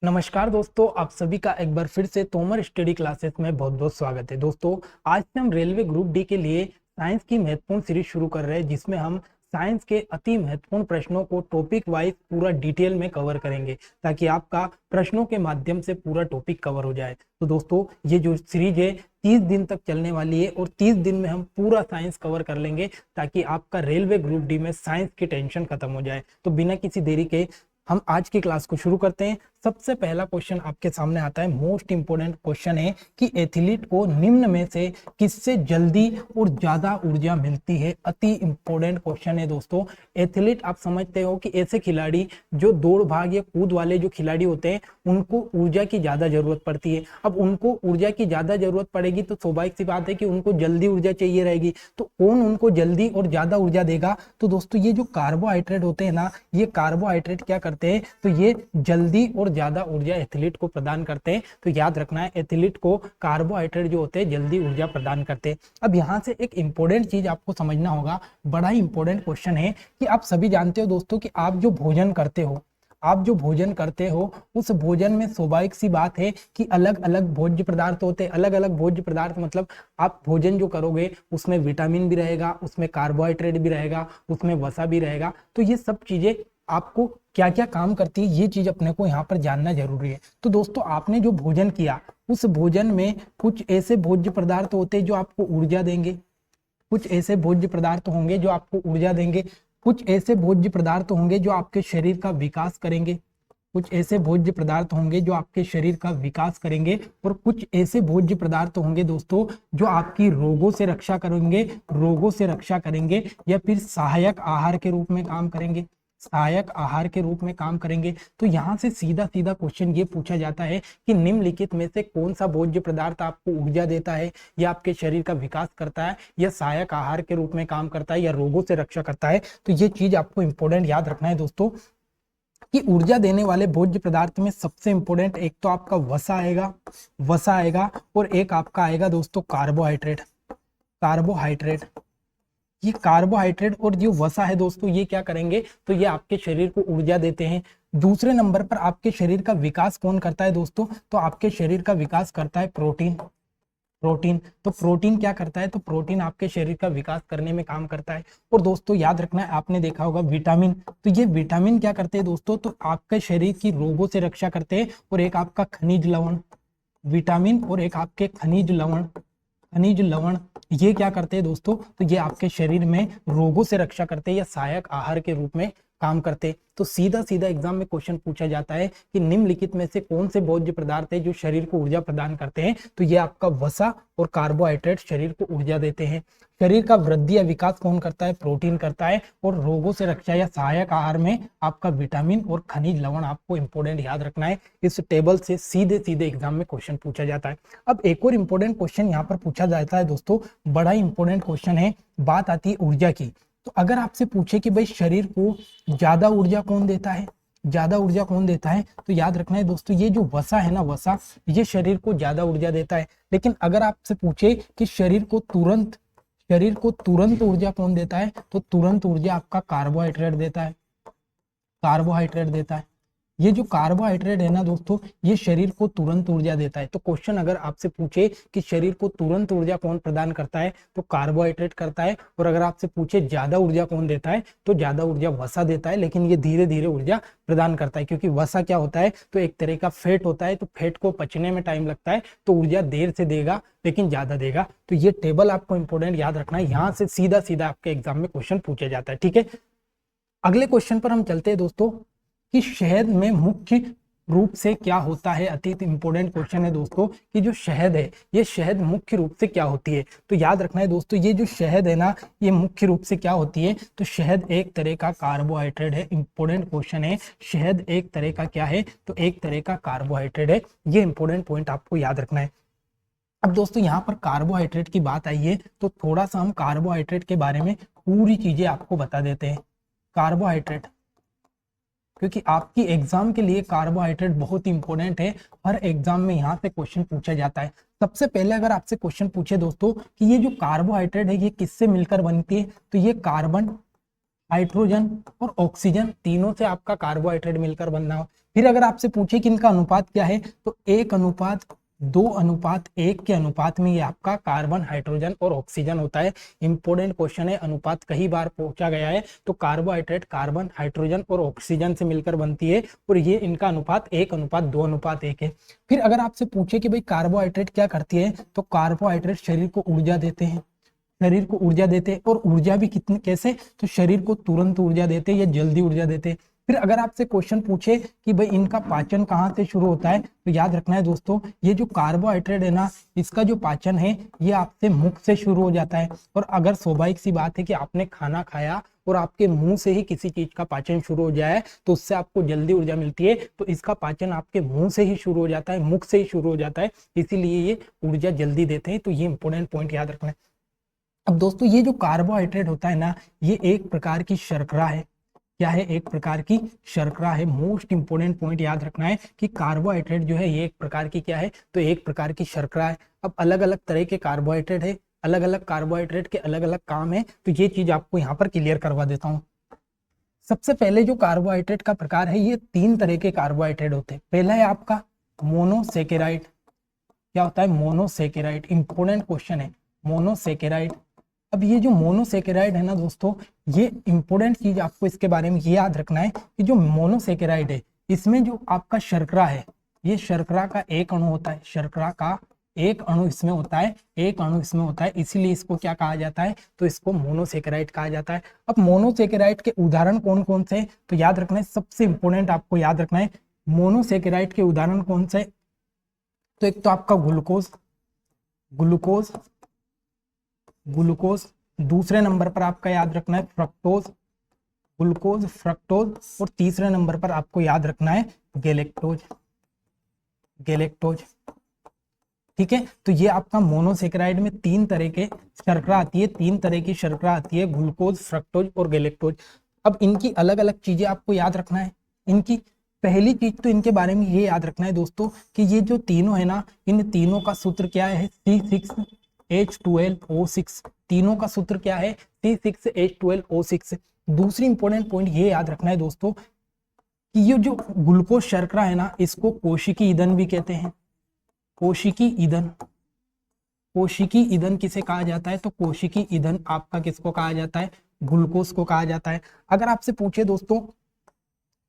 नमस्कार दोस्तों, आप सभी का एक बार फिर से तोमर स्टडी क्लासेस में बहुत बहुत स्वागत है। दोस्तों, आज से हम रेलवे ग्रुप डी के लिए साइंस की महत्वपूर्ण सीरीज शुरू कर रहे हैं, जिसमें हम साइंस के अति महत्वपूर्ण प्रश्नों को टॉपिक वाइज पूरा डिटेल में कवर करेंगे, ताकि आपका प्रश्नों के माध्यम से पूरा टॉपिक कवर हो जाए। तो दोस्तों, ये जो सीरीज है 30 दिन तक चलने वाली है और 30 दिन में हम पूरा साइंस कवर कर लेंगे, ताकि आपका रेलवे ग्रुप डी में साइंस की टेंशन खत्म हो जाए। तो बिना किसी देरी के हम आज की क्लास को शुरू करते हैं। सबसे पहला क्वेश्चन आपके सामने आता है, मोस्ट इंपोर्टेंट क्वेश्चन है कि एथलीट को निम्न में से किससे जल्दी और ज्यादा ऊर्जा मिलती है। अति इंपोर्टेंट क्वेश्चन है दोस्तों। एथलीट आप समझते हो कि ऐसे खिलाड़ी जो दौड़ भाग या कूद वाले जो खिलाड़ी होते हैं, उनको ऊर्जा की ज्यादा जरूरत पड़ती है। अब उनको ऊर्जा की ज्यादा जरूरत पड़ेगी तो स्वाभाविक सी बात है कि उनको जल्दी ऊर्जा चाहिए रहेगी। तो कौन उनको जल्दी और ज्यादा ऊर्जा देगा? तो दोस्तों, ये जो कार्बोहाइड्रेट होते हैं ना, ये कार्बोहाइड्रेट क्या करते हैं, तो ये जल्दी और ज्यादा ऊर्जा एथलीट को प्रदान करते हैं। तो याद रखना है, एथलीट को कार्बोहाइड्रेट जो होते हैं जल्दी ऊर्जा प्रदान करते हैं। अब यहाँ से एक इंपॉर्टेंट चीज आपको समझना होगा, बड़ा ही इंपॉर्टेंट क्वेश्चन है कि आप सभी जानते हो दोस्तों कि आप जो भोजन करते हो उस भोजन में स्वाभाविक सी बात है कि अलग अलग भोज्य पदार्थ होते हैं। अलग अलग भोज्य पदार्थ मतलब आप भोजन जो करोगे उसमें विटामिन भी रहेगा, उसमें कार्बोहाइड्रेट भी रहेगा, उसमें वसा भी रहेगा। तो ये सब चीजें आपको क्या क्या काम करती है, ये चीज अपने को यहाँ पर जानना जरूरी है। तो दोस्तों, आपने जो भोजन किया उस भोजन में कुछ ऐसे भोज्य पदार्थ होते हैं जो आपको ऊर्जा देंगे, कुछ ऐसे भोज्य पदार्थ होंगे जो आपको ऊर्जा देंगे, कुछ ऐसे भोज्य पदार्थ होंगे जो आपके शरीर का विकास करेंगे, कुछ ऐसे भोज्य पदार्थ होंगे जो आपके शरीर का विकास करेंगे, और कुछ ऐसे भोज्य पदार्थ होंगे दोस्तों जो आपकी रोगों से रक्षा करेंगे या फिर सहायक आहार के रूप में काम करेंगे। तो यहाँ से सीधा सीधा क्वेश्चन ये पूछा जाता है कि निम्नलिखित में से कौन सा भोज्य पदार्थ आपको ऊर्जा देता है, या आपके शरीर का विकास करता है, या सहायक आहार के रूप में काम करता है, या रोगों से रक्षा करता है। तो ये चीज आपको इंपॉर्टेंट याद रखना है दोस्तों कि ऊर्जा देने वाले भोज्य पदार्थ में सबसे इंपॉर्टेंट एक तो आपका वसा आएगा और एक आपका आएगा दोस्तों कार्बोहाइड्रेट। ये कार्बोहाइड्रेट और जो वसा है दोस्तों, ये क्या करेंगे, तो ये आपके शरीर को ऊर्जा देते हैं। दूसरे नंबर पर आपके शरीर का विकास कौन करता है दोस्तों? तो आपके शरीर का विकास करता है प्रोटीन। तो प्रोटीन क्या करता है? तो प्रोटीन आपके शरीर का विकास करने में काम करता है। और दोस्तों याद रखना है, आपने देखा होगा विटामिन, तो ये विटामिन क्या करते हैं दोस्तों? तो आपके शरीर की रोगों से रक्षा करते हैं। और एक आपका खनिज लवण, विटामिन और एक आपके खनिज लवण ये क्या करते हैं दोस्तों? तो ये आपके शरीर में रोगों से रक्षा करते हैं या सहायक आहार के रूप में काम करते। तो सीधा सीधा एग्जाम में क्वेश्चन पूछा जाता है कि निम्नलिखित में से कौन से भोज्य पदार्थ है जो शरीर को ऊर्जा प्रदान करते हैं? तो ये आपका वसा और कार्बोहाइड्रेट शरीर को ऊर्जा देते हैं। शरीर का वृद्धि या विकास कौन करता है? प्रोटीन करता है। और रोगों से रक्षा या सहायक आहार में आपका विटामिन और खनिज लवण आपको इंपॉर्टेंट याद रखना है। इस टेबल से सीधे सीधे एग्जाम में क्वेश्चन पूछा जाता है। अब एक और इंपॉर्टेंट क्वेश्चन यहाँ पर पूछा जाता है दोस्तों, बड़ा इंपॉर्टेंट क्वेश्चन है, बात आती है ऊर्जा की। तो अगर आपसे पूछे कि भाई शरीर को ज्यादा ऊर्जा कौन देता है, तो याद रखना है दोस्तों, ये जो वसा है ना, ये शरीर को ज्यादा ऊर्जा देता है। लेकिन अगर आपसे पूछे कि शरीर को तुरंत ऊर्जा कौन देता है, तो तुरंत ऊर्जा आपका कार्बोहाइड्रेट देता है। ये जो कार्बोहाइड्रेट है ना दोस्तों, ये शरीर को तुरंत ऊर्जा देता है। तो क्वेश्चन अगर आपसे पूछे कि शरीर को तुरंत ऊर्जा कौन प्रदान करता है, तो कार्बोहाइड्रेट करता है। और अगर आपसे पूछे ज्यादा ऊर्जा कौन देता है, तो ज्यादा ऊर्जा वसा देता है, लेकिन ये धीरे धीरे ऊर्जा प्रदान करता है। क्योंकि वसा क्या होता है, तो एक तरह का फैट होता है, तो फैट को पचने में टाइम लगता है, तो ऊर्जा देर से देगा लेकिन ज्यादा देगा। तो ये टेबल आपको इंपॉर्टेंट याद रखना है, यहाँ से सीधा सीधा आपके एग्जाम में क्वेश्चन पूछा जाता है। ठीक है, अगले क्वेश्चन पर हम चलते हैं दोस्तों कि शहद में मुख्य रूप से क्या होता है। अत्यंत इंपॉर्टेंट क्वेश्चन है दोस्तों कि जो शहद है, ये शहद मुख्य रूप से क्या होती है। तो याद रखना है दोस्तों, ये जो शहद है ना, ये मुख्य रूप से क्या होती है, तो शहद एक तरह का कार्बोहाइड्रेट है। इंपॉर्टेंट क्वेश्चन है, शहद एक तरह का क्या है, तो एक तरह का कार्बोहाइड्रेट है। ये इंपॉर्टेंट पॉइंट आपको याद रखना है। अब दोस्तों यहाँ पर कार्बोहाइड्रेट की बात आई है, तो थोड़ा सा हम कार्बोहाइड्रेट के बारे में पूरी चीजें आपको बता देते हैं। कार्बोहाइड्रेट, क्योंकि आपकी एग्जाम के लिए कार्बोहाइड्रेट बहुत इंपॉर्टेंट है। हर एग्जाम में यहाँ से क्वेश्चन पूछा जाता है। सबसे पहले अगर आपसे क्वेश्चन पूछे दोस्तों कि ये जो कार्बोहाइड्रेट है ये किससे मिलकर बनती है, तो ये कार्बन हाइड्रोजन और ऑक्सीजन, तीनों से आपका कार्बोहाइड्रेट मिलकर बनना हो। फिर अगर आपसे पूछे कि इनका अनुपात क्या है, तो 1:2:1 के अनुपात में ये आपका कार्बन, हाइड्रोजन और ऑक्सीजन होता है। इंपॉर्टेंट क्वेश्चन है, अनुपात कई बार पूछा गया है। तो कार्बोहाइड्रेट कार्बन, हाइड्रोजन और ऑक्सीजन से मिलकर बनती है, और ये इनका अनुपात 1:2:1 है। फिर अगर आपसे पूछे कि भाई कार्बोहाइड्रेट क्या करती है, तो कार्बोहाइड्रेट शरीर को ऊर्जा देते हैं, शरीर को ऊर्जा देते हैं। और ऊर्जा भी कितने, कैसे, तो शरीर को तुरंत ऊर्जा देते हैं या जल्दी ऊर्जा देते हैं। फिर अगर आपसे क्वेश्चन पूछे कि भाई इनका पाचन कहाँ से शुरू होता है, तो याद रखना है दोस्तों, ये जो कार्बोहाइड्रेट है ना, इसका जो पाचन है ये आपसे मुख से शुरू हो जाता है। और अगर स्वाभाविक सी बात है कि आपने खाना खाया और आपके मुंह से ही किसी चीज का पाचन शुरू हो जाए, तो उससे आपको जल्दी ऊर्जा मिलती है। तो इसका पाचन आपके मुंह से ही शुरू हो जाता है, मुख से ही शुरू हो जाता है, इसीलिए ये ऊर्जा जल्दी देते हैं। तो ये इंपॉर्टेंट पॉइंट याद रखना है। अब दोस्तों, ये जो कार्बोहाइड्रेट होता है ना, ये एक प्रकार की शर्करा है। क्या है? एक प्रकार की शर्करा है। मोस्ट इंपोर्टेंट पॉइंट याद रखना है कि कार्बोहाइड्रेट जो है ये एक प्रकार की क्या है, तो एक प्रकार की शर्करा है। अब अलग अलग तरह के कार्बोहाइड्रेट है, अलग अलग कार्बोहाइड्रेट के अलग अलग काम है, तो ये चीज आपको यहाँ पर क्लियर करवा देता हूँ। सबसे पहले जो कार्बोहाइड्रेट का प्रकार है, ये 3 तरह के कार्बोहाइड्रेट होते हैं। पहला है आपका मोनोसेकेराइड। क्या होता है? मोनोसेकेराइड। इंपोर्टेंट क्वेश्चन है, मोनोसेकेराइड। अब ये जो मोनोसेकेराइड है ना दोस्तों, ये इंपॉर्टेंट चीज आपको इसके बारे में ये याद रखना है कि जो मोनोसेकेराइड है, इसमें जो आपका शर्करा है, ये शर्करा का एक अणु होता है, शर्करा का एक अणु इसमें होता है, एक अणु इसमें होता है, इसीलिए इसको क्या कहा जाता है, तो इसको मोनोसेकेराइड कहा जाता है। अब मोनोसेकेराइड के उदाहरण कौन कौन से हैं, तो याद रखना है, सबसे इंपॉर्टेंट आपको याद रखना है, मोनोसेकेराइड के उदाहरण कौन से। तो एक तो आपका ग्लूकोज, ग्लूकोज, ग्लूकोज। दूसरे नंबर पर आपका याद रखना है फ्रक्टोज, ग्लूकोज, फ्रक्टोज। और तीसरे नंबर पर आपको याद रखना है गैलेक्टोज, गैलेक्टोज। ठीक है, तो ये आपका मोनोसेकेराइड में 3 तरह के शर्करा आती है, 3 तरह की शर्करा आती है, ग्लूकोज, फ्रक्टोज और गैलेक्टोज। अब इनकी अलग अलग चीजें आपको याद रखना है। इनकी पहली चीज तो इनके बारे में ये याद रखना है दोस्तों कि ये जो तीनों है ना, इन तीनों का सूत्र क्या है, C6H12O6। तीनों का सूत्र क्या है, C6H12O6। दूसरी इंपॉर्टेंट पॉइंट ये याद रखना है दोस्तों कि ये जो ग्लूकोज शर्करा है ना, इसको कोशिकी ईंधन भी कहते हैं। कोशिकी ईंधन, कोशिकी ईंधन किसे कहा जाता है, तो कोशिकी ईंधन आपका किसको कहा जाता है, ग्लूकोज को कहा जाता है। अगर आपसे पूछे दोस्तों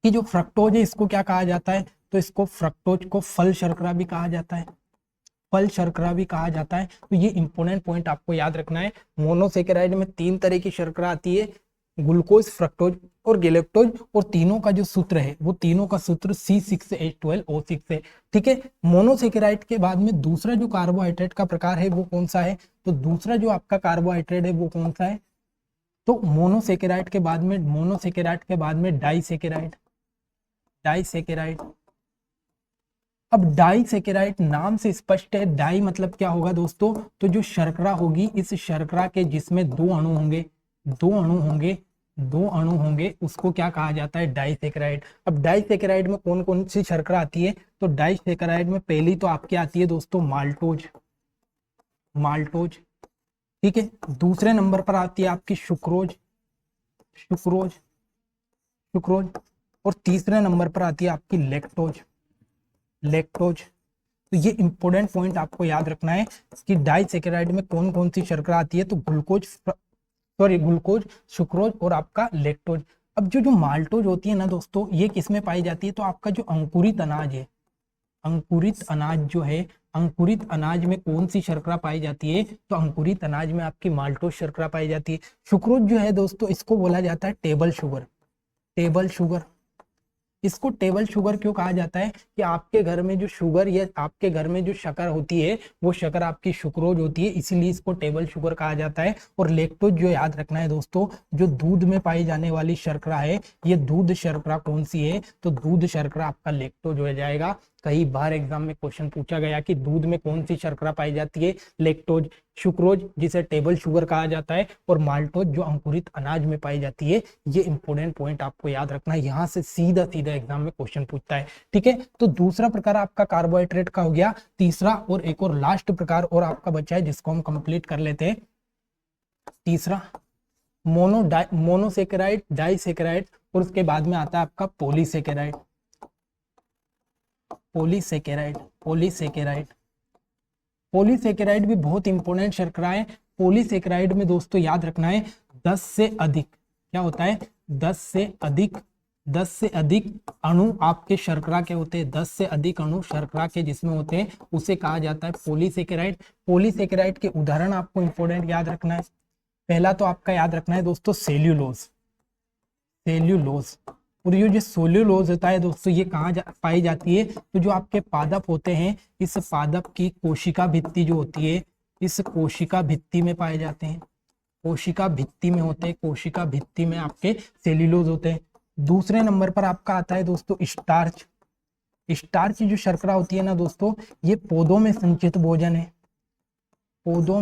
कि जो फ्रक्टोज है इसको क्या कहा जाता है, तो इसको फ्रक्टोज को फल शर्करा भी कहा जाता है, फल शर्करा भी कहा जाता है। तो ये इंपोर्टेंट पॉइंट आपको याद रखना है। मोनोसेकेराइड में 3 तरह की शर्करा आती है, ग्लूकोज, फ्रक्टोज और गैलेक्टोज। और तीनों का जो सूत्र है, वो तीनों का सूत्र C6H12O6 है। ठीक है, मोनोसेकेराइड के बाद में दूसरा जो कार्बोहाइड्रेट का प्रकार है वो कौन सा है, तो दूसरा जो आपका कार्बोहाइड्रेट है वो कौन सा है, तो मोनोसेकेराइड के बाद में, मोनोसेकेराइड के बाद में डाइसेकेराइड, डाइसेकेराइड। अब डाइसेकेराइड नाम से स्पष्ट है, डाई मतलब क्या होगा दोस्तों, तो जो शर्करा होगी, इस शर्करा के जिसमें 2 अणु होंगे, 2 अणु होंगे, 2 अणु होंगे, उसको क्या कहा जाता है, डाइसेकेराइड। अब डाइसेकेराइड में कौन कौन सी शर्करा आती है, तो डाइसेकेराइड में पहली तो आपकी आती है दोस्तों माल्टोज, माल्टोज। ठीक है, दूसरे नंबर पर आती है आपकी सुक्रोज, सुक्रोज, सुक्रोज। और तीसरे नंबर पर आती है आपकी लैक्टोज, लैक्टोज। तो ये इंपॉर्टेंट पॉइंट आपको याद रखना है कि डाइसेकेराइड में कौन कौन सी शर्करा आती है, तो ग्लूकोज, ग्लूकोज, सुक्रोज और आपका लैक्टोज। अब जो माल्टोज होती है ना दोस्तों, ये किस में पाई जाती है, तो आपका जो अंकुरित अनाज है, अंकुरित अनाज जो है, अंकुरित अनाज में कौन सी शर्करा पाई जाती है, तो अंकुरित अनाज में आपकी माल्टोज शर्करा पाई जाती है। सुक्रोज जो है दोस्तों, इसको बोला जाता है टेबल शुगर, टेबल शुगर। इसको टेबल शुगर क्यों कहा जाता है, कि आपके घर में जो शुगर या आपके घर में जो शक्कर होती है, वो शक्कर आपकी सुक्रोज होती है, इसीलिए इसको टेबल शुगर कहा जाता है। और लैक्टोज जो याद रखना है दोस्तों, जो दूध में पाई जाने वाली शर्करा है, ये दूध शर्करा कौन सी है, तो दूध शर्करा आपका लैक्टोज हो जाएगा। कई बार एग्जाम में क्वेश्चन पूछा गया कि दूध में कौन सी शर्करा पाई जाती है, लैक्टोज, सुक्रोज जिसे टेबल शुगर कहा जाता है, और माल्टोज जो अंकुरित अनाज में पाई जाती है। ये इंपॉर्टेंट पॉइंट आपको याद रखना है, यहाँ से सीधा सीधा एग्जाम में क्वेश्चन पूछता है। ठीक है, तो दूसरा प्रकार आपका कार्बोहाइड्रेट का हो गया। तीसरा और एक और लास्ट प्रकार और आपका बचा है, जिसको हम कंप्लीट कर लेते हैं। तीसरा मोनोसेकेराइड, डाइसेकेराइड, और उसके बाद में आता है आपका पॉलीसेकेराइड। पॉलीसेकेराइड, पॉलीसेकेराइड, पॉलीसेकेराइड भी बहुत इंपॉर्टेंट शर्करा है। पॉलीसेकेराइड में दोस्तों याद रखना है 10 से अधिक, क्या होता है 10 से अधिक अणु आपके शर्करा के होते हैं, 10 से अधिक अणु शर्करा के जिसमें होते हैं उसे कहा जाता है पॉलीसेकेराइड। पॉलीसेकेराइड के उदाहरण आपको इंपॉर्टेंट याद रखना है। पहला तो आपका याद रखना है दोस्तों सेल्यूलोज, सेल्यूलोज। और ये जो सेल्यूलोज होता है दोस्तों ये कहाँ पाई जाती है, तो जो आपके पादप होते हैं इस पादप की कोशिका भित्ति जो होती है, इस कोशिका भित्ति में पाए जाते हैं, कोशिका भित्ति में होते हैं, कोशिका भित्ति में आपके सेल्यूलोज होते हैं। दूसरे नंबर पर आपका आता है दोस्तों स्टार्च। स्टार्च जो शर्करा होती है ना दोस्तों, ये पौधों में संचित भोजन है, पौधों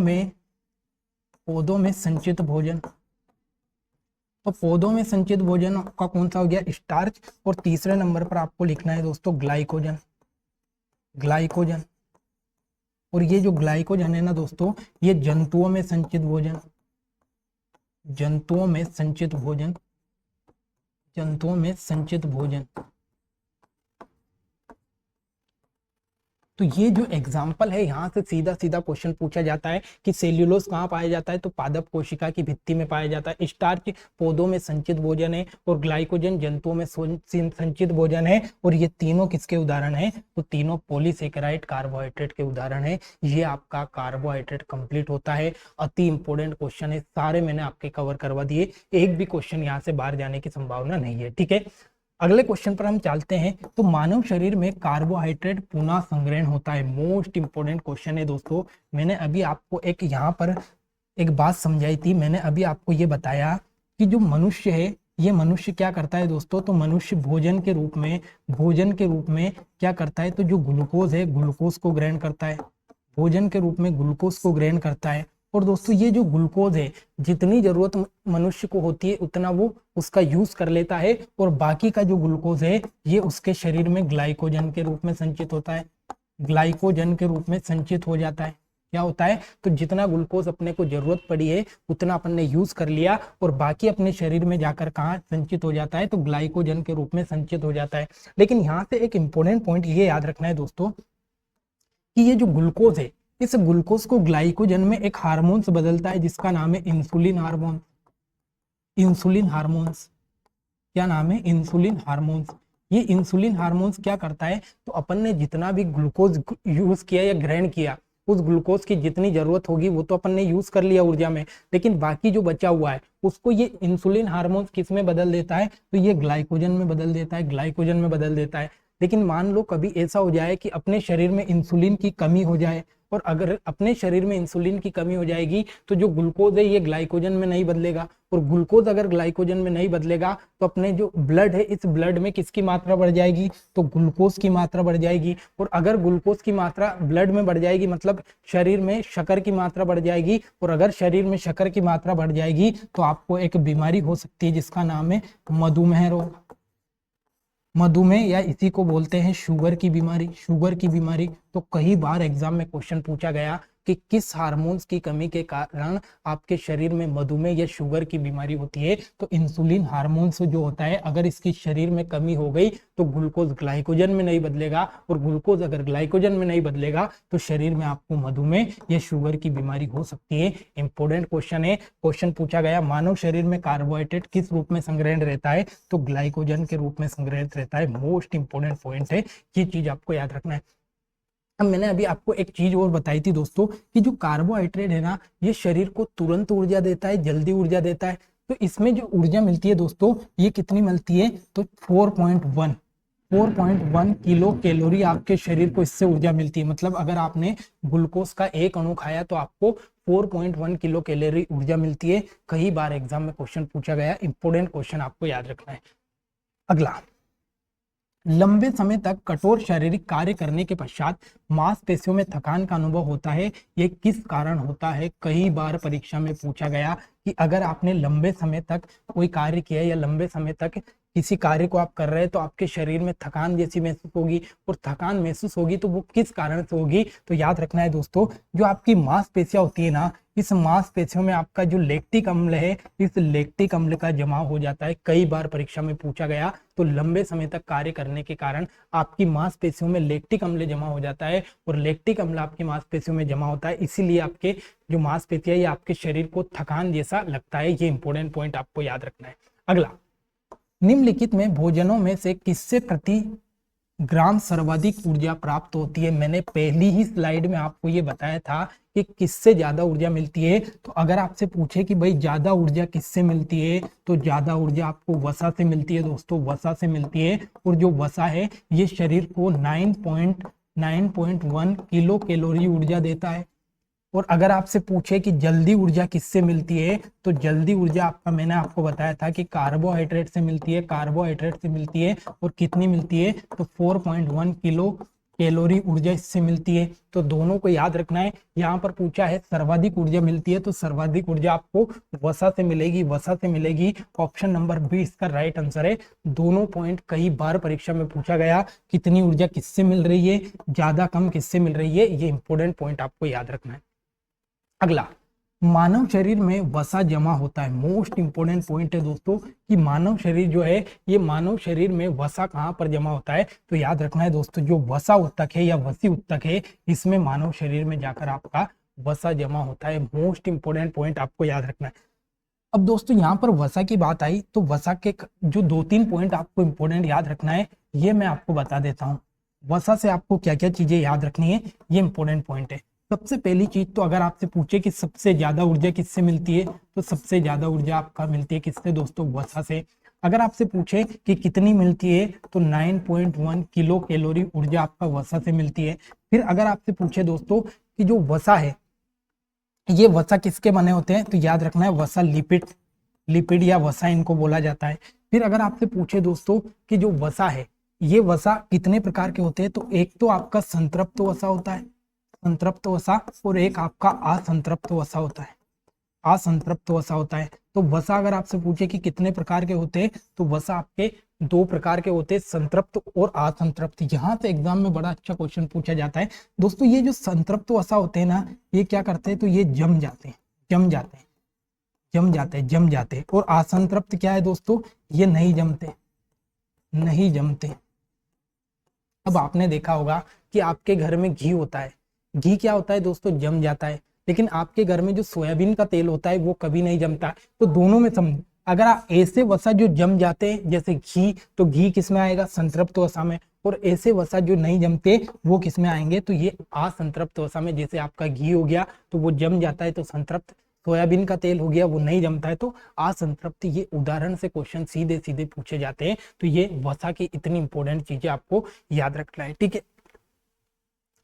में संचित भोजन। तो पौधों में संचित भोजन का कौन सा हो गया, स्टार्च। और तीसरे नंबर पर आपको लिखना है दोस्तों ग्लाइकोजन, ग्लाइकोजन। और ये जो ग्लाइकोजन है ना दोस्तों, ये जंतुओं में संचित भोजन, जंतुओं में संचित भोजन, जंतुओं में संचित भोजन। तो ये जो एग्जाम्पल है यहाँ से सीधा सीधा क्वेश्चन पूछा जाता है कि सेल्यूलोज कहाँ पाया जाता है, तो पादप कोशिका की भित्ति में पाया जाता है। स्टार्च पौधों में संचित भोजन है और ग्लाइकोजन जंतुओं में संचित भोजन है। और ये तीनों किसके उदाहरण है, तो तीनों पॉलीसेकेराइड कार्बोहाइड्रेट के उदाहरण है। ये आपका कार्बोहाइड्रेट कंप्लीट होता है। अति इंपॉर्टेंट क्वेश्चन है, सारे मैंने आपके कवर करवा दिए, एक भी क्वेश्चन यहाँ से बाहर जाने की संभावना नहीं है। ठीक है, अगले क्वेश्चन पर हम चलते हैं। तो मानव शरीर में कार्बोहाइड्रेट पुनः संग्रहण होता है। मोस्ट इंपोर्टेंट क्वेश्चन है दोस्तों। मैंने अभी आपको एक यहाँ पर एक बात समझाई थी, मैंने अभी आपको ये बताया कि जो मनुष्य है, ये मनुष्य क्या करता है दोस्तों, तो मनुष्य भोजन के रूप में क्या करता है, तो जो ग्लूकोज है, ग्लूकोज को ग्रहण करता है, भोजन के रूप में ग्लूकोज को ग्रहण करता है। और दोस्तों ये जो ग्लूकोज है, जितनी जरूरत मनुष्य को होती है उतना वो उसका यूज कर लेता है, और बाकी का जो ग्लूकोज है ये उसके शरीर में ग्लाइकोजन के रूप में संचित होता है, ग्लाइकोजन के रूप में संचित हो जाता है। क्या होता है, तो जितना ग्लूकोज अपने को जरूरत पड़ी है उतना अपन ने यूज कर लिया, और बाकी अपने शरीर में जाकर कहाँ संचित हो जाता है, तो ग्लाइकोजन के रूप में संचित हो जाता है। लेकिन यहाँ से एक इंपॉर्टेंट पॉइंट ये याद रखना है दोस्तों कि ये जो ग्लूकोज है, इस ग्लूकोज को ग्लाइकोजन में एक हार्मोन से बदलता है जिसका नाम है इंसुलिन हार्मोन। इंसुलिन हार्मोन्स, क्या नाम है, इंसुलिन हार्मोन्स। ये इंसुलिन हार्मोन्स क्या करता है, तो अपन ने जितना भी ग्लूकोज यूज किया या ग्रहण किया, उस ग्लूकोज की जितनी जरूरत होगी वो तो अपन ने यूज कर लिया ऊर्जा में, लेकिन बाकी जो बचा हुआ है उसको ये इंसुलिन हार्मोन्स किस में बदल देता है, तो ये ग्लाइकोजन में बदल देता है, ग्लाइकोजन में बदल देता है। लेकिन मान लो कभी ऐसा हो जाए कि अपने शरीर में इंसुलिन की कमी हो जाए, और अगर अपने शरीर में इंसुलिन की कमी हो जाएगी तो जो ग्लूकोज है ये ग्लाइकोजन में नहीं बदलेगा, और ग्लूकोज अगर ग्लाइकोजन में नहीं बदलेगा तो अपने जो ब्लड है, इस ब्लड में किसकी मात्रा बढ़ जाएगी, तो ग्लूकोज की मात्रा बढ़ जाएगी। और अगर ग्लूकोज की मात्रा ब्लड में बढ़ जाएगी मतलब शरीर में शक्कर की मात्रा बढ़ जाएगी, और अगर शरीर में शक्कर की मात्रा बढ़ जाएगी तो आपको एक बीमारी हो सकती है जिसका नाम है मधुमेह रोग। मधुमेह या इसी को बोलते हैं शुगर की बीमारी, शुगर की बीमारी। तो कई बार एग्जाम में क्वेश्चन पूछा गया कि किस हार्मोन्स की कमी के कारण आपके शरीर में मधुमेह या शुगर की बीमारी होती है, तो इंसुलिन हार्मोन्स जो होता है, अगर इसकी शरीर में कमी हो गई तो ग्लूकोज ग्लाइकोजन में नहीं बदलेगा, और ग्लूकोज अगर ग्लाइकोजन में नहीं बदलेगा तो शरीर में आपको मधुमेह या शुगर की बीमारी हो सकती है। इंपॉर्टेंट क्वेश्चन है, क्वेश्चन पूछा गया मानव शरीर में कार्बोहाइड्रेट किस रूप में संग्रहित रहता है, तो ग्लाइकोजन के रूप में संग्रहित रहता है। मोस्ट इंपॉर्टेंट पॉइंट है, ये चीज आपको याद रखना है। अब मैंने अभी आपको एक चीज और बताई थी दोस्तों कि जो कार्बोहाइड्रेट है ना, ये शरीर को तुरंत ऊर्जा देता है, जल्दी ऊर्जा देता है। तो इसमें जो ऊर्जा मिलती है दोस्तों, ये कितनी मिलती है, तो 4.1 किलो कैलोरी आपके शरीर को इससे ऊर्जा मिलती है। मतलब अगर आपने ग्लूकोज का एक अणु खाया तो आपको 4.1 किलो कैलोरी ऊर्जा मिलती है। कई बार एग्जाम में क्वेश्चन पूछा गया, इंपॉर्टेंट क्वेश्चन आपको याद रखना है। अगला, लंबे समय तक कठोर शारीरिक कार्य करने के पश्चात मांसपेशियों में थकान का अनुभव होता है, ये किस कारण होता है। कई बार परीक्षा में पूछा गया कि अगर आपने लंबे समय तक कोई कार्य किया या लंबे समय तक किसी कार्य को आप कर रहे हैं तो आपके शरीर में थकान जैसी महसूस होगी, और थकान महसूस होगी तो वो किस कारण से होगी, तो याद रखना है दोस्तों, जो आपकी मांसपेशियां होती है ना, इस मांसपेशियों में आपका जो लैक्टिक अम्ल है, इस लैक्टिक अम्ल का जमाव हो जाता है। कई बार परीक्षा में पूछा गया, तो लंबे समय तक कार्य करने के कारण आपकी मांसपेशियों में लैक्टिक अम्ल जमा हो जाता है, और लैक्टिक अम्ल आपकी मांसपेशियों में जमा होता है, इसीलिए आपके जो मांसपेशियां या आपके शरीर को थकान जैसा लगता है। ये इंपॉर्टेंट पॉइंट आपको याद रखना है। अगला, निम्नलिखित में भोजनों में से किससे प्रति ग्राम सर्वाधिक ऊर्जा प्राप्त होती है? मैंने पहली ही स्लाइड में आपको ये बताया था कि किससे ज्यादा ऊर्जा मिलती है। तो अगर आपसे पूछे कि भाई ज्यादा ऊर्जा किससे मिलती है, तो ज्यादा ऊर्जा आपको वसा से मिलती है दोस्तों, वसा से मिलती है। और जो वसा है ये शरीर को 9.1 किलो कैलोरी ऊर्जा देता है। और अगर आपसे पूछे कि जल्दी ऊर्जा किससे मिलती है, तो जल्दी ऊर्जा आपका मैंने आपको बताया था कि कार्बोहाइड्रेट से मिलती है, कार्बोहाइड्रेट से मिलती है। और कितनी मिलती है, तो 4.1 किलो कैलोरी ऊर्जा इससे मिलती है। तो दोनों को याद रखना है। यहाँ पर पूछा है सर्वाधिक ऊर्जा मिलती है, तो सर्वाधिक ऊर्जा आपको वसा से मिलेगी, वसा से मिलेगी। ऑप्शन नंबर बी इसका राइट आंसर है। दोनों पॉइंट कई बार परीक्षा में पूछा गया, कितनी ऊर्जा किससे मिल रही है, ज्यादा कम किससे मिल रही है, ये इंपॉर्टेंट पॉइंट आपको याद रखना है। अगला, मानव शरीर में वसा जमा होता है। मोस्ट इंपोर्टेंट पॉइंट है दोस्तों कि मानव शरीर जो है, ये मानव शरीर में वसा कहाँ पर जमा होता है, तो याद रखना है दोस्तों, जो वसा उत्तक है या वसी उत्तक है, इसमें मानव शरीर में जाकर आपका वसा जमा होता है। मोस्ट इंपोर्टेंट पॉइंट आपको याद रखना है। अब दोस्तों यहाँ पर वसा की बात आई, तो वसा के जो 2-3 पॉइंट आपको इंपोर्टेंट याद रखना है, ये मैं आपको बता देता हूँ। वसा से आपको क्या क्या चीजें याद रखनी है, ये इंपोर्टेंट पॉइंट है। सबसे पहली चीज, तो अगर आपसे पूछे कि सबसे ज्यादा ऊर्जा किससे मिलती है, तो सबसे ज्यादा ऊर्जा आपका मिलती है किससे दोस्तों, वसा से। अगर आपसे पूछे कि कितनी मिलती है, तो 9.1 किलो कैलोरी ऊर्जा आपका वसा से मिलती है। फिर अगर आपसे पूछे दोस्तों कि जो वसा है, ये वसा किसके बने होते हैं, तो याद रखना है वसा लिपिड, लिपिड या वसा इनको बोला जाता है। फिर अगर आपसे पूछे दोस्तों कि जो वसा है, ये वसा कितने प्रकार के होते हैं, तो एक तो आपका संतृप्त वसा होता है, संतृप्त वसा, और एक आपका असंतृप्त वसा होता है, असंतृप्त वसा होता है। तो वसा अगर आपसे पूछे कि कितने प्रकार के होते हैं, तो वसा आपके 2 प्रकार के होते हैं, संतृप्त और असंतृप्त। यहाँ से एग्जाम में बड़ा अच्छा क्वेश्चन पूछा जाता है दोस्तों। ये जो संतृप्त वसा होते हैं ना, ये क्या करते हैं, तो ये जम जाते हैं, जम जाते हैं, जम जाते हैं, जम जाते हैं। और असंतृप्त क्या है दोस्तों, ये नहीं जमते, नहीं जमते। अब आपने देखा होगा कि आपके घर में घी होता है, घी क्या होता है दोस्तों, जम जाता है। लेकिन आपके घर में जो सोयाबीन का तेल होता है, वो कभी नहीं जमता। तो दोनों में समझ, अगर आप ऐसे वसा जो जम जाते हैं जैसे घी, तो घी किस में आएगा, संतृप्त वसा में। और ऐसे वसा जो नहीं जमते, वो किस में आएंगे, तो ये असंतृप्त वसा में। जैसे आपका घी हो गया तो वो जम जाता है तो संतृप्त, सोयाबीन का तेल हो गया वो नहीं जमता है तो असंतृप्त। ये उदाहरण से क्वेश्चन सीधे सीधे पूछे जाते हैं। तो ये वसा की इतनी इंपॉर्टेंट चीजें आपको याद रखना है, ठीक है।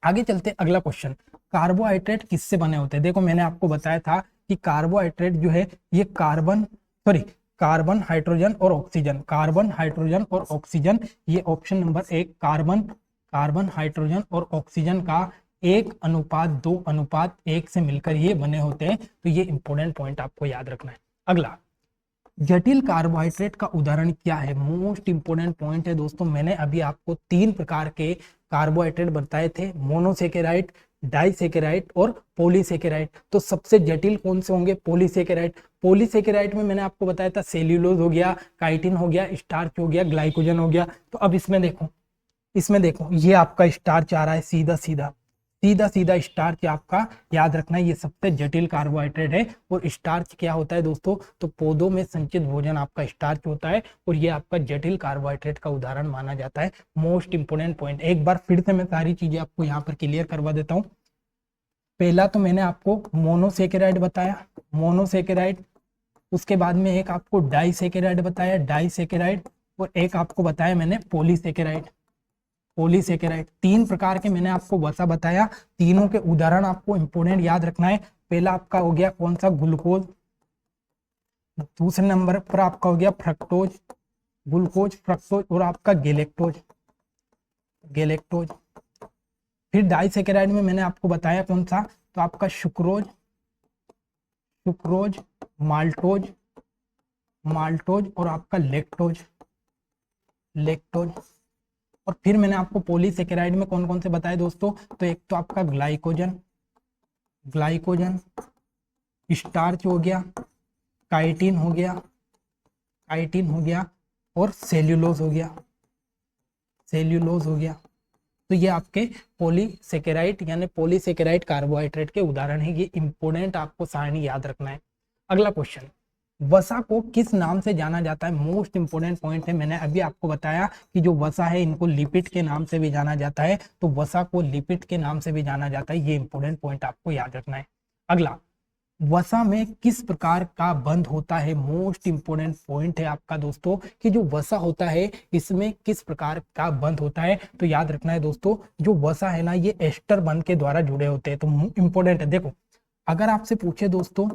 आगे चलते, अगला क्वेश्चन, कार्बोहाइड्रेट किससे बने होते हैं? देखो मैंने आपको बताया था कि कार्बोहाइड्रेट जो है ये कार्बन, हाइड्रोजन और ऑक्सीजन, कार्बन, हाइड्रोजन और ऑक्सीजन, ये ऑप्शन नंबर 1 कार्बन, हाइड्रोजन और ऑक्सीजन का 1:2:1 से मिलकर ये बने होते हैं। तो ये इंपॉर्टेंट पॉइंट आपको याद रखना है। अगला, जटिल कार्बोहाइड्रेट का उदाहरण क्या है? मोस्ट इंपोर्टेंट पॉइंट है दोस्तों। मैंने अभी आपको 3 प्रकार के कार्बोहाइड्रेट बताए थे, मोनोसेकेराइड, डाइसेकेराइड और पॉलीसेकेराइड। तो सबसे जटिल कौन से होंगे? पॉलीसेकेराइड। पॉलीसेकेराइड में मैंने आपको बताया था सेल्यूलोज हो गया, काइटिन हो गया, स्टार्च हो गया, ग्लाइकोजन हो गया। तो अब इसमें देखो, इसमें देखो ये आपका स्टार्च आ रहा है, सीधा सीधा सीधा सीधा स्टार्च आपका याद रखना है, ये सबसे जटिल कार्बोहाइड्रेट है। और स्टार्च क्या होता है दोस्तों, तो पौधों में संचित भोजन आपका स्टार्च होता है, और ये आपका जटिल कार्बोहाइड्रेट का उदाहरण माना जाता है। मोस्ट इंपोर्टेंट पॉइंट, एक बार फिर से मैं सारी चीजें आपको यहाँ पर क्लियर करवा देता हूँ। पहला तो मैंने आपको मोनोसेकेराइड बताया, मोनोसेकेराइड। उसके बाद में एक आपको डाइसेकेराइड बताया, डाइसेकेराइड। और एक आपको बताया मैंने पॉलीसेकेराइड, पॉलीसेकेराइड। 3 प्रकार के मैंने आपको वसा बताया, तीनों के उदाहरण आपको इंपोर्टेंट याद रखना है। पहला आपका हो गया कौन सा, ग्लूकोज। दूसरे नंबर पर आपका हो गया फ्रक्टोज, ग्लूकोज, फ्रक्टोज और आपका गैलेक्टोज, गैलेक्टोज। फिर डाइसेकेराइड में मैंने आपको बताया कौन सा, तो आपका सुक्रोज, सुक्रोज, माल्टोज, माल्टोज और आपका लेक्टोज, लैक्टोज। और फिर मैंने आपको पॉलीसेकेराइड में कौन कौन से बताए दोस्तों, तो एक तो आपका ग्लाइकोजन, स्टार्च हो गया, काइटिन हो गया, और सेल्यूलोज हो गया। तो ये आपके पॉलीसेकेराइड यानी पॉलीसेकेराइड कार्बोहाइड्रेट के उदाहरण है। ये इंपोर्टेंट आपको सारणी याद रखना है। अगला क्वेश्चन, वसा को किस नाम से जाना जाता है, मोस्ट इंपोर्टेंट पॉइंट है। मैंने अभी आपको बताया कि जो वसा है इनको लिपिड के नाम से भी जाना जाता है, तो वसा को लिपिड के नाम से भी जाना जाता है। ये इंपोर्टेंट पॉइंट आपको याद रखना है। अगला, वसा में किस प्रकार का बंध होता है, मोस्ट इंपोर्टेंट पॉइंट है आपका दोस्तों कि जो वसा होता है इसमें किस प्रकार का बंध होता है। तो याद रखना है दोस्तों, जो वसा है ना ये एस्टर बंध के द्वारा जुड़े होते हैं। तो इंपोर्टेंट है। देखो, अगर आपसे पूछे दोस्तों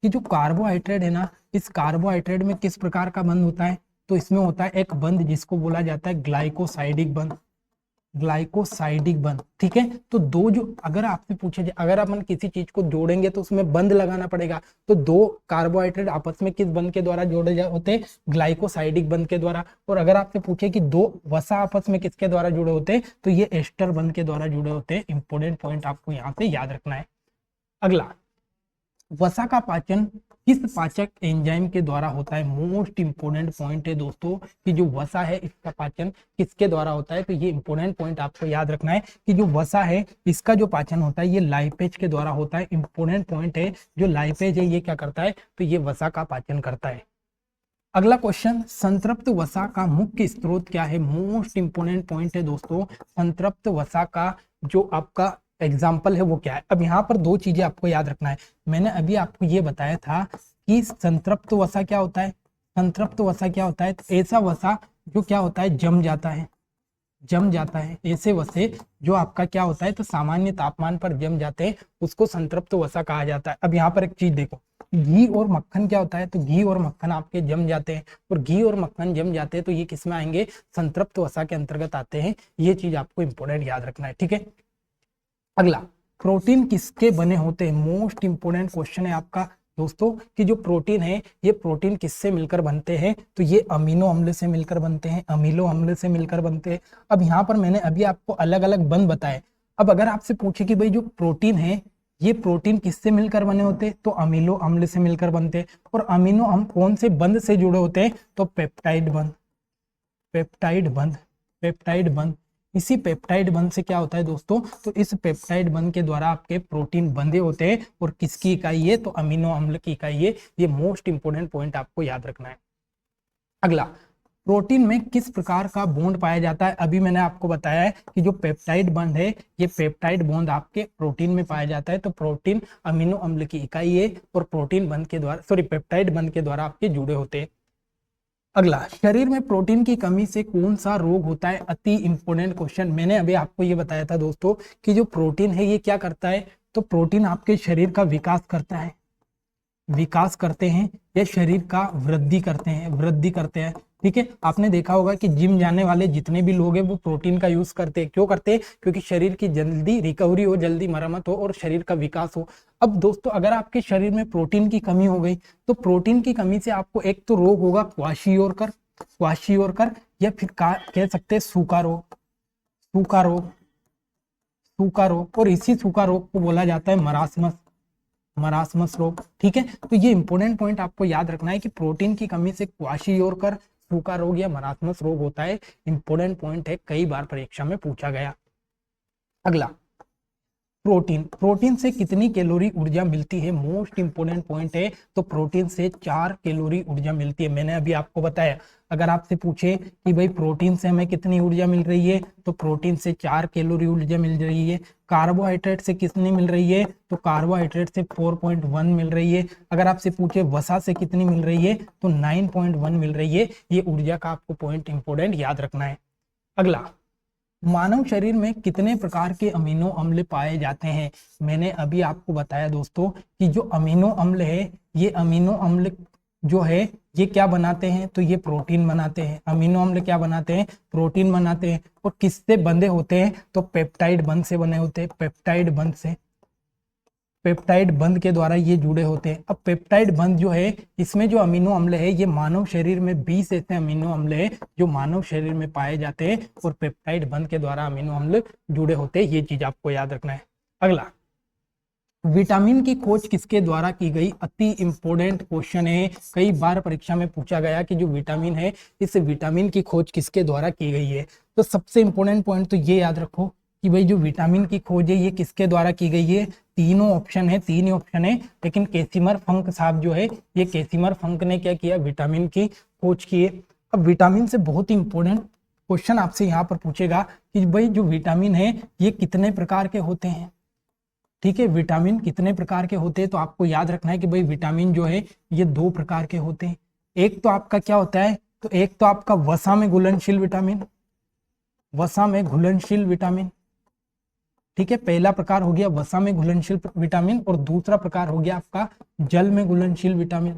कि जो कार्बोहाइड्रेट है ना, इस कार्बोहाइड्रेट में किस प्रकार का बंध होता है, तो इसमें होता है एक बंध जिसको बोला जाता है ग्लाइकोसाइडिक बंध, ठीक है। तो दो जो, अगर आपसे पूछे अगर अपन किसी चीज को जोड़ेंगे तो उसमें बंध लगाना पड़ेगा, तो दो कार्बोहाइड्रेट आपस में किस बंध के द्वारा जोड़े होते हैं, ग्लाइकोसाइडिक बंध के द्वारा। और अगर आपसे पूछे कि दो वसा आपस में किसके द्वारा जुड़े होते हैं, तो ये एस्टर बंध के द्वारा जुड़े होते हैं। इंपोर्टेंट पॉइंट आपको यहाँ पे याद रखना है। अगला, वसा का पाचन किस पाचक एंजाइम के द्वारा होता है, मोस्ट इंपोर्टेंट पॉइंट है दोस्तों कि जो वसा है इसका पाचन किसके द्वारा होता है। तो ये इंपोर्टेंट पॉइंट आपको याद रखना है कि जो वसा है इसका जो पाचन होता है ये लाइपेज के द्वारा होता है। इंपोर्टेंट पॉइंट है, जो लाइपेज है ये क्या करता है, तो ये वसा का पाचन करता है। अगला क्वेश्चन, संतृप्त वसा का मुख्य स्रोत क्या है, मोस्ट इंपोर्टेंट पॉइंट है दोस्तों। संतृप्त वसा का जो आपका एग्जाम्पल है वो क्या है। अब यहाँ पर दो चीजें आपको याद रखना है। मैंने अभी आपको ये बताया था कि संतृप्त वसा क्या होता है। संतृप्त वसा क्या होता है, तो ऐसा वसा जो क्या होता है, जम जाता है। ऐसे वसे जो आपका क्या होता है, तो सामान्य तापमान पर जम जाते हैं, उसको संतृप्त वसा कहा जाता है। अब यहाँ पर एक चीज देखो, घी और मक्खन क्या होता है, तो घी और मक्खन आपके जम जाते हैं, और घी और मक्खन जम जाते हैं तो ये किसमें आएंगे, संतृप्त वसा के अंतर्गत आते हैं। ये चीज आपको इंपोर्टेंट याद रखना है, ठीक है। अगला, प्रोटीन किसके बने होते हैं, मोस्ट इंपोर्टेंट क्वेश्चन है आपका दोस्तों कि जो प्रोटीन है ये प्रोटीन किससे मिलकर बनते हैं, तो ये अमीनो अम्ल से मिलकर बनते हैं, अमीनो अम्ल से मिलकर बनते हैं। अब यहाँ पर मैंने अभी आपको अलग अलग बंध बताए। अब अगर आपसे पूछे कि भाई जो प्रोटीन है ये प्रोटीन किससे मिलकर बने होते हैं, तो अमीनो अम्ल से मिलकर बनते हैं। और अमीनो अम्ल कौन से बंध से जुड़े होते हैं, तो पेप्टाइड बंध। इसी पेप्टाइड बंध से क्या होता है दोस्तों, तो इस पेप्टाइड बंध के द्वारा आपके प्रोटीन बंधे होते हैं। और किसकी इकाई है, तो अमीनो अम्ल की इकाई है। ये मोस्ट इंपोर्टेंट पॉइंट आपको याद रखना है। अगला, प्रोटीन में किस प्रकार का बॉन्ड पाया जाता है। अभी मैंने आपको बताया है कि जो पेप्टाइड बंध है ये पेप्टाइड बॉन्ड आपके प्रोटीन में पाया जाता है। तो प्रोटीन अमीनो अम्ल की इकाई है और प्रोटीन बंध के द्वारा पेप्टाइड बंध के द्वारा आपके जुड़े होते हैं। अगला, शरीर में प्रोटीन की कमी से कौन सा रोग होता है, अति इंपोर्टेंट क्वेश्चन। मैंने अभी आपको ये बताया था दोस्तों कि जो प्रोटीन है ये क्या करता है, तो प्रोटीन आपके शरीर का विकास करते हैं या शरीर का वृद्धि करते हैं, ठीक है। आपने देखा होगा कि जिम जाने वाले जितने भी लोग हैं वो प्रोटीन का यूज करते हैं। क्यों करते हैं, क्योंकि शरीर की जल्दी रिकवरी हो, जल्दी मरम्मत हो और शरीर का विकास हो। अब दोस्तों अगर आपके शरीर में प्रोटीन की कमी हो गई, तो प्रोटीन की कमी से आपको एक तो रोग होगा क्वाशियोरकर, या फिर कह सकते हैं सूखा रोग, और इसी सूखा रोग को बोला जाता है मरासमस रोग, ठीक है। तो ये इंपोर्टेंट पॉइंट आपको याद रखना है कि प्रोटीन की कमी से क्वाशियोरकर, सूखा रोग या मरासमस रोग होता है। इंपोर्टेंट पॉइंट है, कई बार परीक्षा में पूछा गया। अगला, प्रोटीन से कितनी कैलोरी ऊर्जा मिलती है, मोस्ट इंपोर्टेंट पॉइंट है। तो प्रोटीन से 4 कैलोरी ऊर्जा मिलती है। मैंने अभी आपको बताया, अगर आपसे पूछे कि भाई प्रोटीन से हमें कितनी ऊर्जा मिल रही है, तो प्रोटीन से 4 कैलोरी ऊर्जा मिल रही है। कार्बोहाइड्रेट से कितनी मिल रही है, तो कार्बोहाइड्रेट से 4.1 मिल रही है। अगर आपसे पूछे वसा से कितनी मिल रही है, तो 9.1 मिल रही है। ये ऊर्जा का आपको पॉइंट इंपोर्टेंट याद रखना है। अगला, मानव शरीर में कितने प्रकार के अमीनो अम्ल पाए जाते हैं। मैंने अभी आपको बताया दोस्तों कि जो अमीनो अम्ल है ये अमीनो अम्ल जो है ये क्या बनाते हैं, तो ये प्रोटीन बनाते हैं। अमीनो अम्ल क्या बनाते हैं, प्रोटीन बनाते हैं। और किससे बंधे होते हैं, तो पेप्टाइड बंध से बने होते हैं, पेप्टाइड बंध से। पेप्टाइड बंध के द्वारा ये जुड़े होते हैं। अब पेप्टाइड बंध जो है, इसमें जो अमीनो अम्ल है, ये मानव शरीर में 20 ऐसे अमीनो अम्ल है जो मानव शरीर में पाए जाते हैं और पेप्टाइड बंध के द्वारा अमीनो अम्ल जुड़े होते हैं। ये चीज आपको याद रखना है। अगला, विटामिन की खोज किसके द्वारा की गई? अति इंपॉर्टेंट क्वेश्चन है, कई बार परीक्षा में पूछा गया कि जो विटामिन है, इस विटामिन की खोज किसके द्वारा की गई है। तो सबसे इंपॉर्टेंट पॉइंट तो ये याद रखो कि भाई जो विटामिन की खोज है ये किसके द्वारा की गई है। तीनों ऑप्शन है, तीन ही ऑप्शन है, लेकिन कैसिमर फंक साहब जो है, ये कैसिमर फंक ने क्या किया? विटामिन की खोज की है। अब विटामिन से बहुत ही इंपॉर्टेंट क्वेश्चन आपसे यहाँ पर पूछेगा कि भाई जो विटामिन है ये कितने प्रकार के होते हैं। ठीक है, विटामिन कितने प्रकार के होते हैं? तो आपको याद रखना है कि भाई विटामिन जो है ये 2 प्रकार के होते हैं। एक तो आपका क्या होता है? तो एक तो आपका वसा में घुलनशील विटामिन, वसा में घुलनशील विटामिन। ठीक है, पहला प्रकार हो गया वसा में घुलनशील विटामिन और दूसरा प्रकार हो गया आपका जल में घुलनशील विटामिन,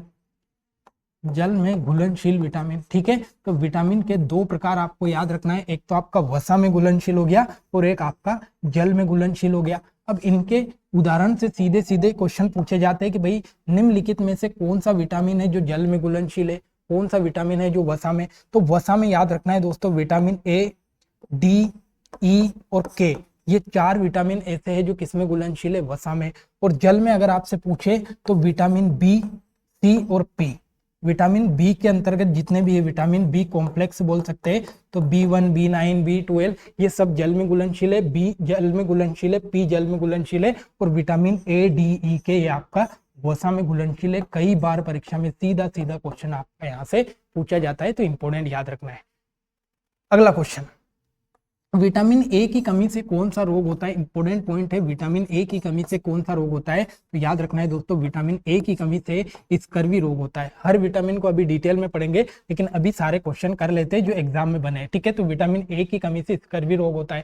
जल में घुलनशील विटामिन। ठीक है, तो विटामिन के 2 प्रकार आपको याद रखना है, एक तो आपका वसा में घुलनशील हो गया और एक आपका जल में घुलनशील हो गया। अब इनके उदाहरण से सीधे सीधे क्वेश्चन पूछे जाते हैं कि भाई निम्नलिखित में से कौन सा विटामिन है जो जल में घुलनशील है, कौन सा विटामिन है जो वसा में। तो वसा में याद रखना है दोस्तों, विटामिन ए, डी, ई और के, ये 4 विटामिन ऐसे हैं जो किसमें घुलनशील है? वसा में। और जल में अगर आपसे पूछे तो विटामिन बी, सी और पी। विटामिन बी के अंतर्गत जितने भी है, विटामिन बी कॉम्प्लेक्स बोल सकते हैं, तो B1, B9, B12 ये सब जल में घुलनशील है, बी जल में घुलनशील है, पी जल में घुलनशील है और विटामिन ए, डी, ई के ये आपका वसा में घुलनशील है। कई बार परीक्षा में सीधा सीधा क्वेश्चन आपका यहाँ से पूछा जाता है, तो इंपॉर्टेंट याद रखना है। अगला क्वेश्चन, विटामिन ए की कमी से कौन सा रोग होता है? इंपॉर्टेंट पॉइंट है, विटामिन ए की कमी से कौन सा रोग होता है? तो याद रखना है दोस्तों, विटामिन ए की कमी से स्कर्वी रोग होता है। हर विटामिन को अभी डिटेल में पढ़ेंगे, लेकिन अभी सारे क्वेश्चन कर लेते हैं जो एग्जाम में बने। ठीक है, तो विटामिन ए की कमी से स्कर्वी रोग होता है।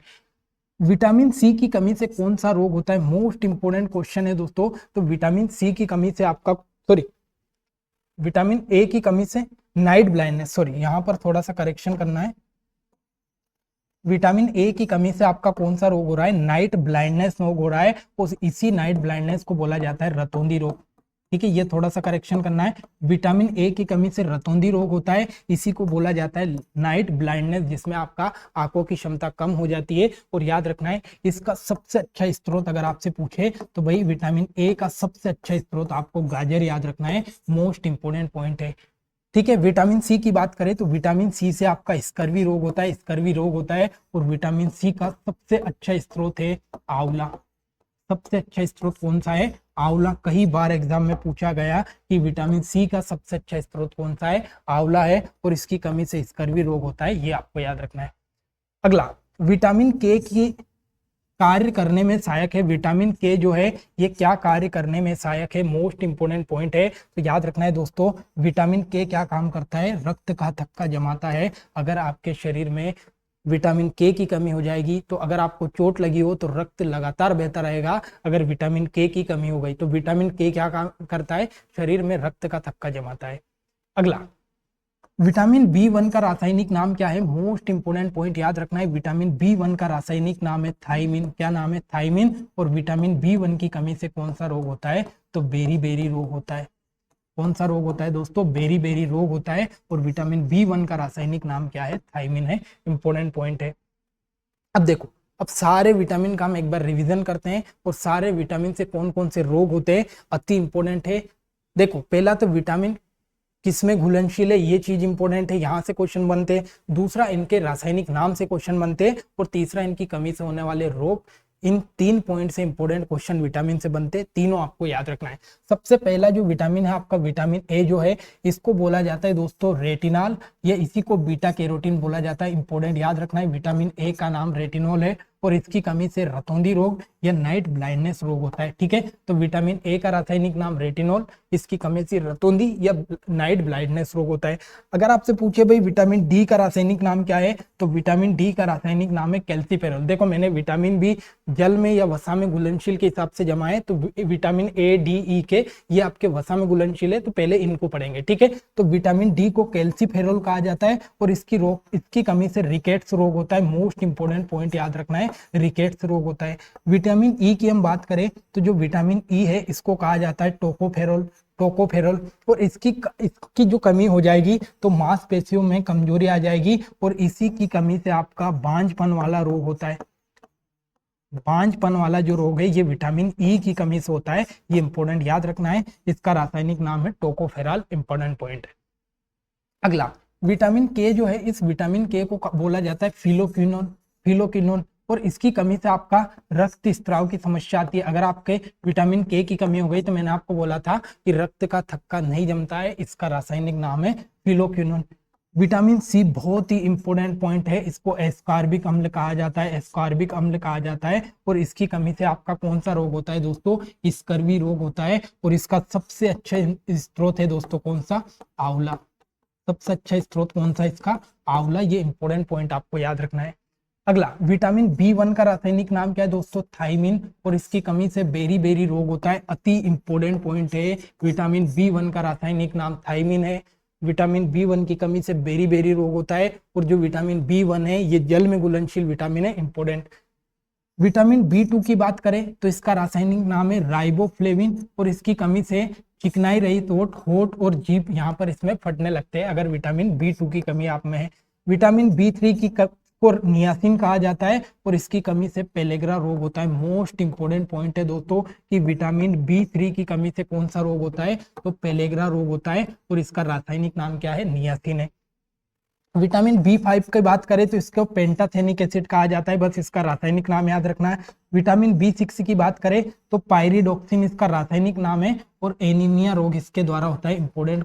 विटामिन सी की कमी से कौन सा रोग होता है? मोस्ट इंपोर्टेंट क्वेश्चन है दोस्तों। तो विटामिन सी की कमी से आपका, सॉरी, विटामिन ए की कमी से नाइट ब्लाइंडनेस, सॉरी यहाँ पर थोड़ा सा करेक्शन करना है, विटामिन ए की कमी से आपका कौन सा रोग हो रहा है? नाइट ब्लाइंडनेस रोग हो रहा है और इसी नाइट ब्लाइंडनेस को बोला जाता है रतौंधी रोग। ठीक है, ये थोड़ा सा करेक्शन करना है, विटामिन ए की कमी से रतौंधी रोग होता है, इसी को बोला जाता है नाइट ब्लाइंडनेस, जिसमें आपका आंखों की क्षमता कम हो जाती है। और याद रखना है, इसका सबसे अच्छा स्रोत अगर आपसे पूछे तो भाई विटामिन ए का सबसे अच्छा स्रोत आपको गाजर याद रखना है, मोस्ट इंपोर्टेंट पॉइंट है। ठीक है, विटामिन सी की बात करें तो विटामिन सी से आपका स्कर्वी रोग होता है, स्कर्वी रोग होता है। और विटामिन सी का सबसे अच्छा स्रोत है आंवला। सबसे अच्छा स्रोत कौन सा है? आंवला। कई बार एग्जाम में पूछा गया कि विटामिन सी का सबसे अच्छा स्रोत कौन सा है? आंवला है, और इसकी कमी से स्कर्वी रोग होता है, ये आपको याद रखना है। अगला, विटामिन के की कार्य करने में सहायक है। विटामिन के जो है ये क्या कार्य करने में सहायक है? मोस्ट इंपोर्टेंट पॉइंट है, तो याद रखना है दोस्तों, विटामिन के क्या काम करता है? रक्त का थक्का जमाता है। अगर आपके शरीर में विटामिन के की कमी हो जाएगी, तो अगर आपको चोट लगी हो तो रक्त लगातार बहता रहेगा। अगर विटामिन के की कमी हो गई तो विटामिन के क्या काम करता है? शरीर में रक्त का थक्का जमाता है। अगला, विटामिन B1 का रासायनिक नाम क्या है? मोस्ट इंपोर्टेंट पॉइंट याद रखना है, विटामिन B1 का रासायनिक नाम है थायमिन। क्या नाम है? थायमिन। और विटामिन B1 की कमी से कौन सा रोग होता है? तो बेरी बेरी रोग होता है। कौन सा रोग होता है दोस्तों? बेरी बेरी रोग होता है। और विटामिन B1 का रासायनिक नाम क्या है? थायमिन है। इंपोर्टेंट पॉइंट है। अब देखो, अब सारे विटामिन का हम एक बार रिवीजन करते हैं और सारे विटामिन से कौन कौन से रोग होते हैं, अति इंपोर्टेंट है। देखो, पहला तो विटामिन किसमें घुलनशील है, ये चीज इंपॉर्टेंट है, यहाँ से क्वेश्चन बनते हैं। दूसरा, इनके रासायनिक नाम से क्वेश्चन बनते हैं। और तीसरा, इनकी कमी से होने वाले रोग। इन 3 पॉइंट से इंपॉर्टेंट क्वेश्चन विटामिन से बनते हैं, तीनों आपको याद रखना है। सबसे पहला जो विटामिन है आपका विटामिन ए जो है, इसको बोला जाता है दोस्तों रेटिनॉल, ये इसी को बीटा कैरोटीन बोला जाता है। इंपॉर्टेंट याद रखना है, विटामिन ए का नाम रेटिनॉल है और इसकी कमी से रतौंधी रोग या नाइट ब्लाइंडनेस रोग होता है। ठीक है, तो विटामिन ए का रासायनिक नाम रेटिनॉल, इसकी कमी से रतौंधी या नाइट ब्लाइंडनेस रोग होता है। अगर आपसे पूछे भाई विटामिन डी का रासायनिक नाम क्या है, तो विटामिन डी का रासायनिक नाम है कैल्सीफेरॉल। देखो, मैंने विटामिन बी जल में या वसा में घुलनशील के हिसाब से जमा है, तो विटामिन ए, डी, ई के ये आपके वसा में घुलनशील है, तो पहले इनको पढ़ेंगे। ठीक है, तो विटामिन डी को कैल्सीफेरॉल कहा जाता है और इसकी कमी से रिकेट्स रोग होता है। मोस्ट इंपोर्टेंट पॉइंट याद रखना है, है, रिकेट्स रोग होता है। विटामिन ई की हम बात करें तो जो विटामिन ई है इसको कहा जाता है टोकोफेरोल, और इसकी जो कमी हो जाएगी तो मांसपेशियों में कमजोरी आ जाएगी, और इसी की कमी से आपका बांझपन वाला रोग होता है। बांझपन वाला जो रोग है ये विटामिन ई की कमी से होता है, ये इंपॉर्टेंट याद रखना है। इसका रासायनिक नाम है टोकोफेरॉल, इंपॉर्टेंट पॉइंट है। अगला विटामिन के जो है, इस विटामिन के को बोला जाता है फिलोक्विनोन, और इसकी कमी से आपका रक्त स्त्राव की समस्या आती है। अगर आपके विटामिन के की कमी हो गई तो मैंने आपको बोला था कि रक्त का थक्का नहीं जमता है, इसका रासायनिक नाम है फिलोक्विनोन। विटामिन सी बहुत ही इंपॉर्टेंट पॉइंट है, इसको एस्कॉर्बिक अम्ल कहा जाता है, एस्कॉर्बिक अम्ल कहा जाता है, और इसकी कमी से आपका कौन सा रोग होता है दोस्तों, स्कर्वी रोग होता है। और इसका सबसे अच्छा स्रोत है दोस्तों कौन सा, आंवला। सबसे अच्छा स्रोत कौन सा इसका, आंवला। ये इंपॉर्टेंट पॉइंट आपको याद रखना है। अगला विटामिन बी1 का रासायनिक नाम क्या है दोस्तों, थायमिन, और इसकी कमी से बेरी रोग होता है। अति इंपॉर्टेंट पॉइंट है, विटामिन बी1 का रासायनिक नाम थायमिन है। विटामिन बी1 की कमी से बेरी रोग होता है, और जो विटामिन बी1 है ये जल में घुलनशील विटामिन है, इंपॉर्टेंट। विटामिन बी2 की बात करें तो इसका रासायनिक नाम है राइबोफ्लेविन, और इसकी कमी से चिकनाई रहित होठ और जीभ यहाँ पर इसमें फटने लगते हैं अगर विटामिन बी2 की कमी आप में है। विटामिन बी3 की को नियासिन कहा जाता है, और इसकी कमी से पेलेग्रा रोग होता है। मोस्ट इंपोर्टेंट पॉइंट है दोस्तों कि विटामिन बी3 की कमी से कौन सा रोग होता है, तो पेलेग्रा रोग होता है, और इसका रासायनिक नाम क्या है, नियासिन है। विटामिन बी5 की बात करें तो इसको पेंटाथेनिक एसिड कहा जाता है, बस इसका रासायनिक नाम याद रखना है। विटामिन बी6 की बात करें तो पायरिडोक्सिन इसका रासायनिक नाम है, और एनीमिया रोग इसके द्वारा होता है, इंपॉर्टेंट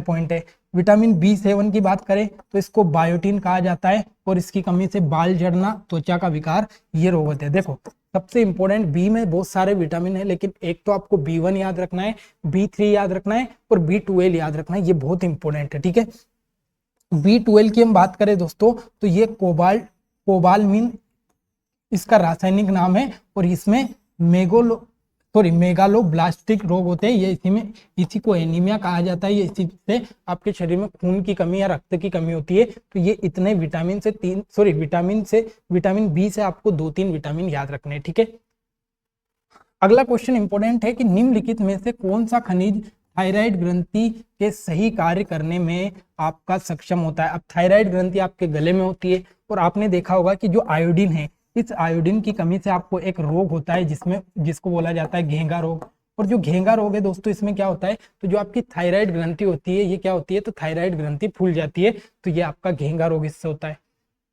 पॉइंट है। विटामिन बी7 की बात करें तो इसको बायोटिन कहा जाता है, और इसकी कमी से बाल झड़ना, त्वचा का विकार, ये रोग होते हैं। देखो सबसे इंपॉर्टेंट, बी में बहुत सारे विटामिन है, लेकिन एक तो आपको बी1 याद रखना है, बी3 याद रखना है, और बी12 याद रखना है, ये बहुत इंपॉर्टेंट है, ठीक है। बी12 की हम बात करें दोस्तों तो ये कोबालमिन इसका रासायनिक नाम है, और इसमें मेगालोब्लास्टिक रोग होते हैं, ये इसी को एनीमिया कहा जाता है। ये इसी से आपके शरीर में खून की कमी या रक्त की कमी होती है। तो ये इतने विटामिन बी से आपको 2-3 विटामिन याद रखने हैं, ठीक है। अगला क्वेश्चन इंपॉर्टेंट है कि निम्नलिखित में से कौन सा खनिज थायराइड ग्रंथि के सही कार्य करने में आपका सक्षम होता है। अब थायराइड ग्रंथि आपके गले में होती है, और आपने देखा होगा कि जो आयोडीन है, इस आयोडीन की कमी से आपको एक रोग होता है जिसको बोला जाता है घेंगा रोग। और जो घेंगा रोग है दोस्तों, इसमें क्या होता है, तो जो आपकी थायराइड ग्रंथि होती है ये क्या होती है, तो थायराइड ग्रंथि फूल जाती है, तो ये आपका घेंगा रोग इससे होता है।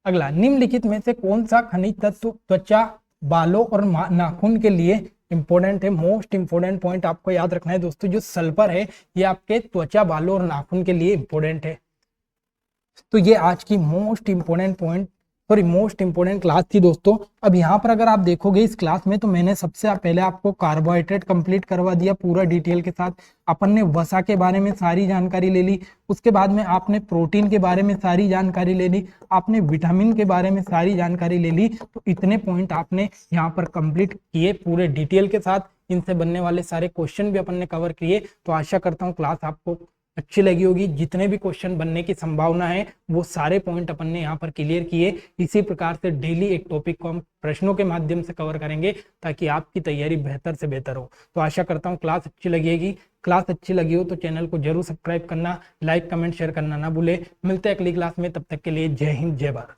अगला, निम्नलिखित में से कौन सा खनिज तत्व त्वचा, बालों और नाखून के लिए इंपॉर्टेंट है। मोस्ट इंपॉर्टेंट पॉइंट आपको याद रखना है दोस्तों, जो सल्फर है ये आपके त्वचा, बालों और नाखून के लिए इंपॉर्टेंट है। तो ये आज की मोस्ट इंपॉर्टेंट क्लास थी दोस्तों। अब यहाँ पर अगर आप देखोगे इस क्लास में, तो मैंने सबसे पहले आपको कार्बोहाइड्रेट कंप्लीट करवा दिया पूरा डिटेल के साथ। अपन ने वसा के बारे में सारी जानकारी ले ली, उसके बाद में आपने प्रोटीन के बारे में सारी जानकारी ले ली, आपने विटामिन के बारे में सारी जानकारी ले ली। तो इतने पॉइंट आपने यहाँ पर कंप्लीट किए पूरे डिटेल के साथ। इनसे बनने वाले सारे क्वेश्चन भी अपन ने कवर किए। तो आशा करता हूँ क्लास आपको अच्छी लगी होगी। जितने भी क्वेश्चन बनने की संभावना है वो सारे पॉइंट अपन ने यहाँ पर क्लियर किए। इसी प्रकार से डेली एक टॉपिक को हम प्रश्नों के माध्यम से कवर करेंगे, ताकि आपकी तैयारी बेहतर से बेहतर हो। तो आशा करता हूँ क्लास अच्छी लगेगी। क्लास अच्छी लगी हो तो चैनल को जरूर सब्सक्राइब करना, लाइक कमेंट शेयर करना ना भूले। मिलते हैं अगली क्लास में, तब तक के लिए जय हिंद, जय भारत।